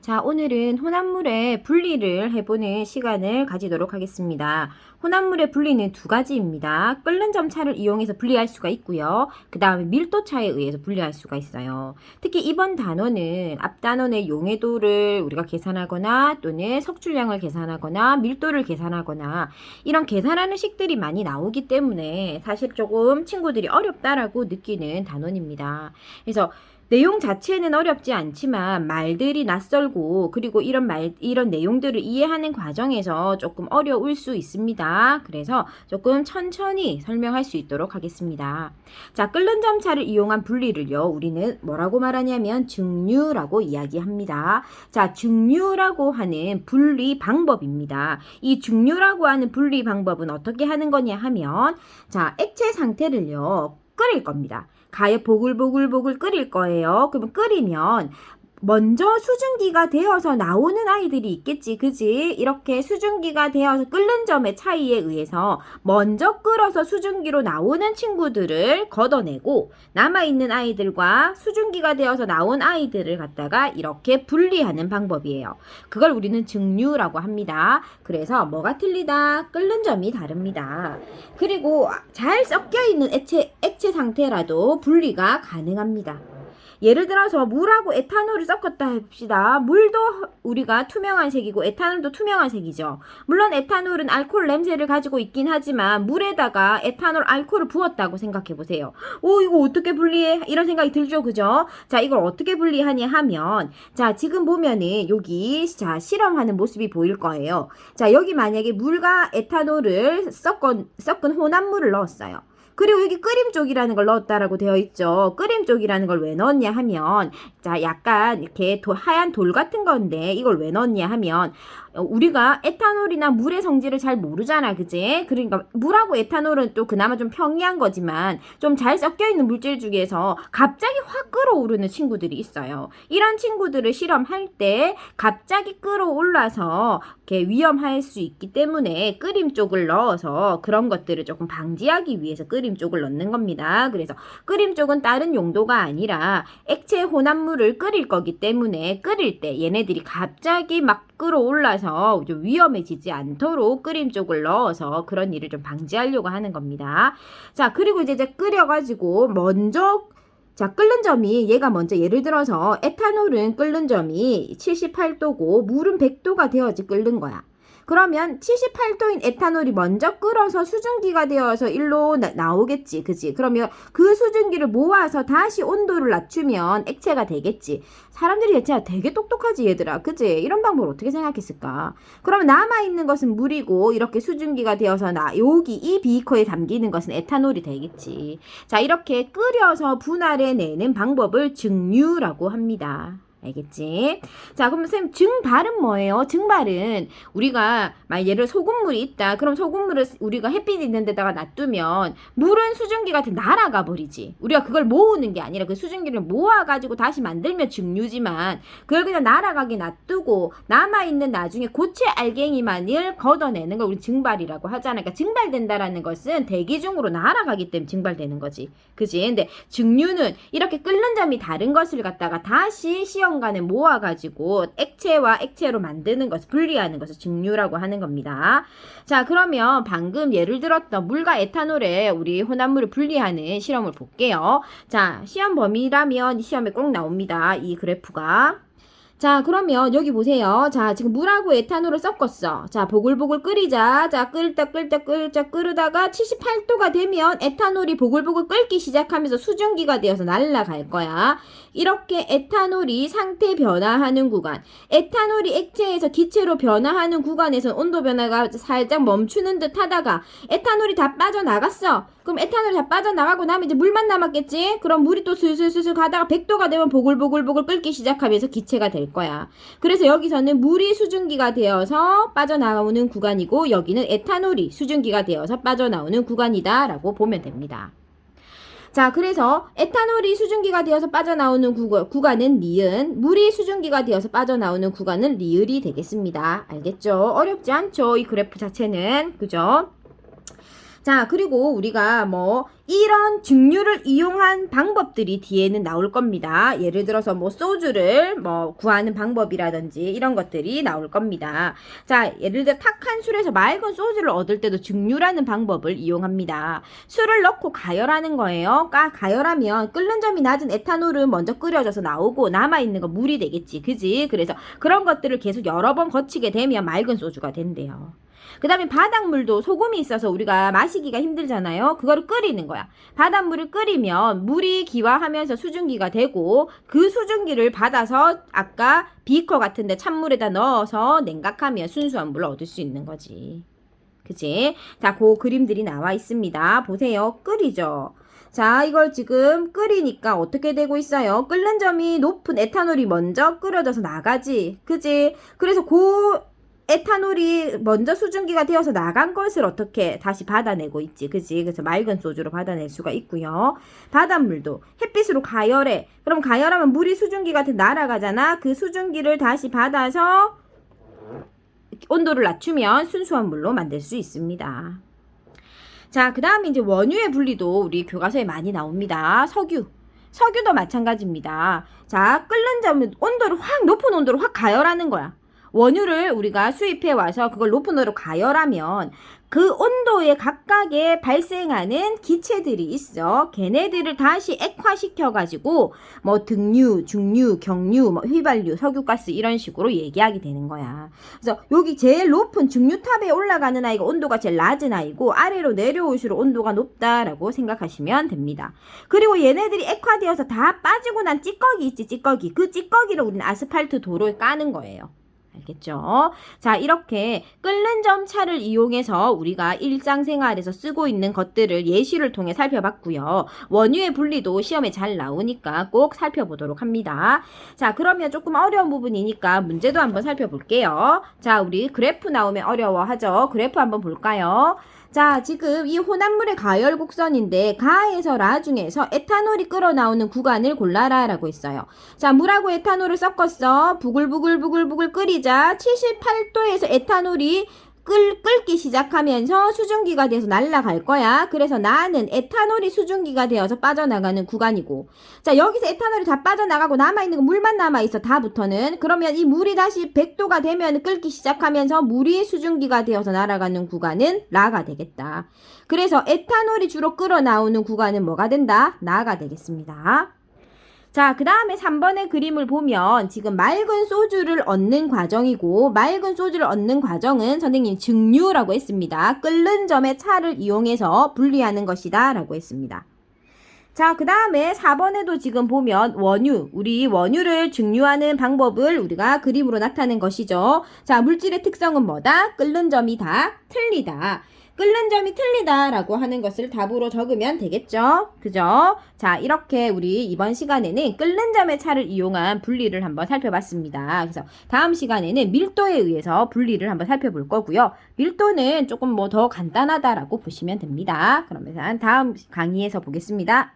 자, 오늘은 혼합물의 분리를 해보는 시간을 가지도록 하겠습니다. 혼합물의 분리는 두 가지입니다. 끓는 점차를 이용해서 분리할 수가 있고요. 그 다음에 밀도차에 의해서 분리할 수가 있어요. 특히 이번 단원은 앞 단원의 용해도를 우리가 계산하거나 또는 석출량을 계산하거나 밀도를 계산하거나 이런 계산하는 식들이 많이 나오기 때문에 사실 조금 친구들이 어렵다라고 느끼는 단원입니다. 그래서 내용 자체는 어렵지 않지만 말들이 낯설고 그리고 이런 내용들을 이해하는 과정에서 조금 어려울 수 있습니다. 그래서 조금 천천히 설명할 수 있도록 하겠습니다. 자, 끓는 점차를 이용한 분리를요, 우리는 뭐라고 말하냐면 증류라고 이야기합니다. 자, 증류라고 하는 분리 방법입니다. 이 증류라고 하는 분리 방법은 어떻게 하는 거냐 하면, 자, 액체 상태를요, 끓일 겁니다. 가에 보글보글보글 끓일 거예요. 그러면 끓이면 먼저 수증기가 되어서 나오는 아이들이 있겠지, 그지? 이렇게 수증기가 되어서 끓는 점의 차이에 의해서 먼저 끓어서 수증기로 나오는 친구들을 걷어내고 남아있는 아이들과 수증기가 되어서 나온 아이들을 갖다가 이렇게 분리하는 방법이에요. 그걸 우리는 증류라고 합니다. 그래서 뭐가 틀리다? 끓는 점이 다릅니다. 그리고 잘 섞여있는 액체 상태라도 분리가 가능합니다. 예를 들어서 물하고 에탄올을 섞었다 해봅시다. 물도 우리가 투명한 색이고 에탄올도 투명한 색이죠. 물론 에탄올은 알코올 냄새를 가지고 있긴 하지만 물에다가 에탄올 알코올을 부었다고 생각해 보세요. 오, 이거 어떻게 분리해? 이런 생각이 들죠, 그죠? 자, 이걸 어떻게 분리하냐 하면, 자, 지금 보면은 여기 자, 실험하는 모습이 보일 거예요. 자, 여기 만약에 물과 에탄올을 섞은 혼합물을 넣었어요. 그리고 여기 끓임 쪽이라는 걸 넣었다라고 되어 있죠. 끓임 쪽이라는 걸 왜 넣었냐 하면, 자, 약간 이렇게 하얀 돌 같은 건데 이걸 왜 넣었냐 하면, 우리가 에탄올이나 물의 성질을 잘 모르잖아, 그지? 그러니까 물하고 에탄올은 또 그나마 좀 평이한 거지만 좀 잘 섞여있는 물질 중에서 갑자기 확 끓어오르는 친구들이 있어요. 이런 친구들을 실험할 때 갑자기 끓어올라서 이렇게 위험할 수 있기 때문에 끓임 쪽을 넣어서 그런 것들을 조금 방지하기 위해서 끓임 쪽을 넣는 겁니다. 그래서 끓임 쪽은 다른 용도가 아니라 액체 혼합물을 끓일 거기 때문에 끓일 때 얘네들이 갑자기 막 끓어올라서 좀 위험해지지 않도록 끓임 쪽을 넣어서 그런 일을 좀 방지하려고 하는 겁니다. 자, 그리고 이제 끓여가지고 먼저, 자, 끓는 점이 얘가 먼저 예를 들어서 에탄올은 끓는 점이 78도고 물은 100도가 되어야지 끓는 거야. 그러면 78도인 에탄올이 먼저 끓어서 수증기가 되어서 일로 나오겠지, 그지? 그러면 그 수증기를 모아서 다시 온도를 낮추면 액체가 되겠지. 사람들이 진짜 되게 똑똑하지, 얘들아, 그지? 이런 방법을 어떻게 생각했을까? 그러면 남아있는 것은 물이고 이렇게 수증기가 되어서 여기 이 비커에 담기는 것은 에탄올이 되겠지. 자, 이렇게 끓여서 분할해내는 방법을 증류라고 합니다. 알겠지? 자, 그럼 선생님 증발은 뭐예요? 증발은 우리가 만약 예를 소금물이 있다. 그럼 소금물을 우리가 햇빛 있는 데다가 놔두면 물은 수증기 같은 날아가 버리지. 우리가 그걸 모으는 게 아니라 그 수증기를 모아가지고 다시 만들면 증류지만 그걸 그냥 날아가게 놔두고 남아있는 나중에 고체 알갱이만을 걷어내는 걸 우리 증발이라고 하잖아. 그러니까 증발된다라는 것은 대기 중으로 날아가기 때문에 증발되는 거지. 그지? 근데 증류는 이렇게 끓는 점이 다른 것을 갖다가 다시 시험관에 모아가지고 액체와 액체로 만드는 것을 분리하는 것을 증류라고 하는 겁니다. 자, 그러면 방금 예를 들었던 물과 에탄올의 우리 혼합물을 분리하는 실험을 볼게요. 자, 시험 범위라면 시험에 꼭 나옵니다. 이 그래프가. 자, 그러면 여기 보세요. 자, 지금 물하고 에탄올을 섞었어. 자, 보글보글 끓이자. 자, 끓다가 78도가 되면 에탄올이 보글보글 끓기 시작하면서 수증기가 되어서 날아갈 거야. 이렇게 에탄올이 상태 변화하는 구간, 에탄올이 액체에서 기체로 변화하는 구간에서 온도 변화가 살짝 멈추는 듯 하다가 에탄올이 다 빠져나갔어. 그럼 에탄올이 다 빠져나가고 나면 이제 물만 남았겠지? 그럼 물이 또 슬슬슬슬 가다가 100도가 되면 보글보글보글 끓기 시작하면서 기체가 될 거야. 그래서 여기서는 물이 수증기가 되어서 빠져나오는 구간이고 여기는 에탄올이 수증기가 되어서 빠져나오는 구간이다 라고 보면 됩니다. 자, 그래서 에탄올이 수증기가 되어서 빠져나오는 구간은 니은, 물이 수증기가 되어서 빠져나오는 구간은 리을이 되겠습니다. 알겠죠? 어렵지 않죠? 이 그래프 자체는. 그죠? 자, 그리고 우리가 뭐 이런 증류를 이용한 방법들이 뒤에는 나올 겁니다. 예를 들어서 뭐 소주를 뭐 구하는 방법이라든지 이런 것들이 나올 겁니다. 자, 예를 들어 탁한 술에서 맑은 소주를 얻을 때도 증류라는 방법을 이용합니다. 술을 넣고 가열하는 거예요. 가열하면 끓는 점이 낮은 에탄올은 먼저 끓여져서 나오고 남아있는 거 물이 되겠지. 그지? 그래서 그런 것들을 계속 여러 번 거치게 되면 맑은 소주가 된대요. 그 다음에 바닷물도 소금이 있어서 우리가 마시기가 힘들잖아요. 그거를 끓이는 거야. 바닷물을 끓이면 물이 기화하면서 수증기가 되고 그 수증기를 받아서 아까 비커 같은데 찬물에다 넣어서 냉각하면 순수한 물을 얻을 수 있는 거지. 그치? 자, 그 그림들이 나와 있습니다. 보세요. 끓이죠. 자, 이걸 지금 끓이니까 어떻게 되고 있어요? 끓는 점이 높은 에탄올이 먼저 끓여져서 나가지. 그치? 그래서 에탄올이 먼저 수증기가 되어서 나간 것을 어떻게 다시 받아내고 있지. 그치? 그래서 맑은 소주로 받아낼 수가 있고요. 바닷물도 햇빛으로 가열해. 그럼 가열하면 물이 수증기가 날아가잖아. 그 수증기를 다시 받아서 온도를 낮추면 순수한 물로 만들 수 있습니다. 자, 그 다음에 이제 원유의 분리도 우리 교과서에 많이 나옵니다. 석유도 마찬가지입니다. 자, 끓는 점은 높은 온도로 확 가열하는 거야. 원유를 우리가 수입해 와서 그걸 높은 온도로 가열하면 그 온도에 각각에 발생하는 기체들이 있어. 걔네들을 다시 액화시켜가지고 뭐 등유, 중유, 경유, 뭐 휘발유, 석유가스 이런 식으로 얘기하게 되는 거야. 그래서 여기 제일 높은 중유탑에 올라가는 아이가 온도가 제일 낮은 아이고 아래로 내려올수록 온도가 높다라고 생각하시면 됩니다. 그리고 얘네들이 액화되어서 다 빠지고 난 찌꺼기 있지, 찌꺼기. 그 찌꺼기를 우리는 아스팔트 도로에 까는 거예요. 알겠죠? 자, 이렇게 끓는 점 차를 이용해서 우리가 일상생활에서 쓰고 있는 것들을 예시를 통해 살펴봤고요. 원유의 분리도 시험에 잘 나오니까 꼭 살펴보도록 합니다. 자, 그러면 조금 어려운 부분이니까 문제도 한번 살펴볼게요. 자, 우리 그래프 나오면 어려워하죠? 그래프 한번 볼까요? 자, 지금 이 혼합물의 가열 곡선인데 가에서 라 중에서 에탄올이 끓어나오는 구간을 골라라 라고 했어요. 자, 물하고 에탄올을 섞었어. 부글부글 끓이자. 78도에서 에탄올이 끓기 시작하면서 수증기가 돼서 날아갈 거야. 그래서 나는 에탄올이 수증기가 되어서 빠져나가는 구간이고, 자, 여기서 에탄올이 다 빠져나가고 남아있는 건 물만 남아있어. 다부터는. 그러면 이 물이 다시 100도가 되면 끓기 시작하면서 물이 수증기가 되어서 날아가는 구간은 라가 되겠다. 그래서 에탄올이 주로 끓어나오는 구간은 뭐가 된다? 라가 되겠습니다. 자, 그 다음에 3번의 그림을 보면 지금 맑은 소주를 얻는 과정이고, 맑은 소주를 얻는 과정은 선생님 증류라고 했습니다. 끓는 점의 차를 이용해서 분리하는 것이다 라고 했습니다. 자, 그 다음에 4번에도 지금 보면 우리 원유를 증류하는 방법을 우리가 그림으로 나타낸 것이죠. 자, 물질의 특성은 뭐다? 끓는 점이 다 틀리다. 끓는 점이 틀리다라고 하는 것을 답으로 적으면 되겠죠? 그죠? 자, 이렇게 우리 이번 시간에는 끓는 점의 차를 이용한 분리를 한번 살펴봤습니다. 그래서 다음 시간에는 밀도에 의해서 분리를 한번 살펴볼 거고요. 밀도는 조금 뭐 더 간단하다라고 보시면 됩니다. 그러면 다음 강의에서 보겠습니다.